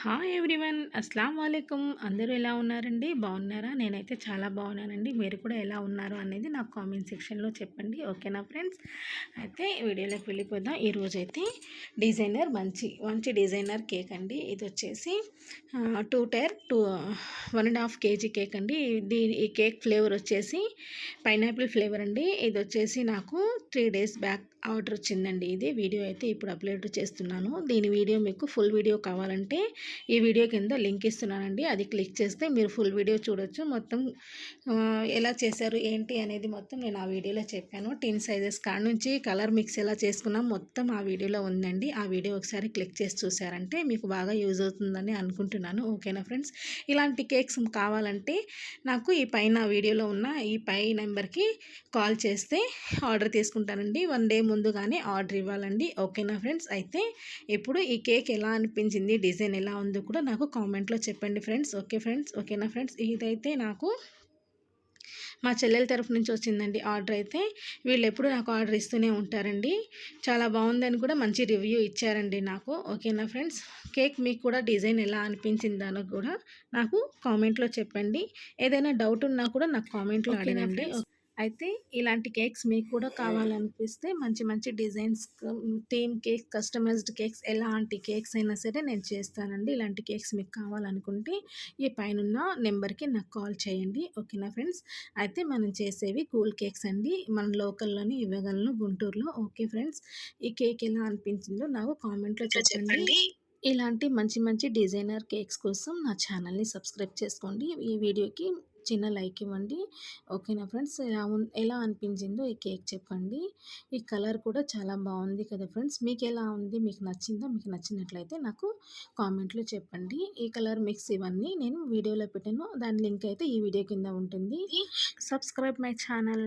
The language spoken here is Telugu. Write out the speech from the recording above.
హాయ్ ఎవ్రీవన్, అస్సలం వాలేకుమ్. అందరూ ఎలా ఉన్నారండి? బాగున్నారా? నేనైతే చాలా బాగున్నానండి. మీరు కూడా ఎలా ఉన్నారు అనేది నాకు కామెంట్ సెక్షన్లో చెప్పండి. ఓకేనా ఫ్రెండ్స్? అయితే వీడియోలోకి వెళ్ళిపోదాం. ఈరోజైతే డిజైనర్ మంచి డిజైనర్ కేక్ అండి. ఇది వచ్చేసి 1.5 kg కేక్ అండి. ఈ కేక్ ఫ్లేవర్ వచ్చేసి పైనాపిల్ ఫ్లేవర్ అండి. ఇది వచ్చేసి నాకు 3 days బ్యాక్ ఆర్డర్ వచ్చిందండి. ఇది వీడియో అయితే ఇప్పుడు అప్లోడ్ చేస్తున్నాను. దీని వీడియో మీకు ఫుల్ వీడియో కావాలంటే ఈ వీడియో కింద లింక్ ఇస్తున్నానండి. అది క్లిక్ చేస్తే మీరు ఫుల్ వీడియో చూడొచ్చు. మొత్తం ఎలా చేశారు ఏంటి అనేది మొత్తం నేను ఆ వీడియోలో చెప్పాను. టిన్ సైజెస్ కాడ నుంచి కలర్ మిక్స్ ఎలా చేసుకున్నాం మొత్తం ఆ వీడియోలో ఉందండి. ఆ వీడియో ఒకసారి క్లిక్ చేసి చూసారంటే మీకు బాగా యూజ్ అవుతుందని అనుకుంటున్నాను. ఓకేనా ఫ్రెండ్స్? ఇలాంటి కేక్స్ కావాలంటే నాకు ఈ పైన వీడియోలో ఉన్న ఈ పై నెంబర్కి కాల్ చేస్తే ఆర్డర్ తీసుకుంటానండి. 1 day ముందుగానే ఆర్డర్ ఇవ్వాలండి. ఓకేనా ఫ్రెండ్స్? అయితే ఇప్పుడు ఈ కేక్ ఎలా అనిపించింది, డిజైన్ ఎలా ఉందో కూడా నాకు కామెంట్లో చెప్పండి ఫ్రెండ్స్. ఓకేనా ఫ్రెండ్స్? ఇదైతే నాకు మా చెల్లెల తరఫు నుంచి వచ్చిందండి ఆర్డర్. అయితే వీళ్ళు ఎప్పుడు నాకు ఆర్డర్ ఇస్తూనే ఉంటారండి. చాలా బాగుందని కూడా మంచి రివ్యూ ఇచ్చారండి నాకు. ఓకేనా ఫ్రెండ్స్? కేక్ మీకు కూడా డిజైన్ ఎలా అనిపించిందని కూడా నాకు కామెంట్లో చెప్పండి. ఏదైనా డౌట్ ఉన్నా కూడా నాకు కామెంట్లో అడగండి. అయితే ఇలాంటి కేక్స్ మీకు కూడా కావాలనిపిస్తే మంచి designs, theme cake, customized cakes, ఎలాంటి కేక్స్ అయినా సరే నేను చేస్తానండి. ఇలాంటి కేక్స్ మీకు కావాలనుకుంటే ఈ పైనున్న నెంబర్కి నాకు కాల్ చేయండి. ఓకేనా ఫ్రెండ్స్? అయితే మనం చేసేవి కూల్ కేక్స్ అండి. మన లోకల్లోనే ఇవ్వగలను, గుంటూరులో. Okay friends? ఈ కేక్ ఎలా అనిపించిందో నాకు కామెంట్లో చెప్పండి. ఇలాంటి మంచి డిజైనర్ కేక్స్ కోసం నా ఛానల్ని సబ్స్క్రైబ్ చేసుకోండి. ఈ వీడియోకి చిన్న లైక్ ఇవ్వండి. ఓకేనా ఫ్రెండ్స్? ఎలా అనిపించిందో ఈ కేక్ చెప్పండి. ఈ కలర్ కూడా చాలా బాగుంది కదా ఫ్రెండ్స్? మీకు ఎలా ఉంది? మీకు నచ్చిందా? మీకు నచ్చినట్లయితే నాకు కామెంట్లో చెప్పండి. ఈ కలర్ మిక్స్ ఇవన్నీ నేను వీడియోలో పెట్టాను. దాని లింక్ అయితే ఈ వీడియో కింద ఉంటుంది. Subscribe my channel.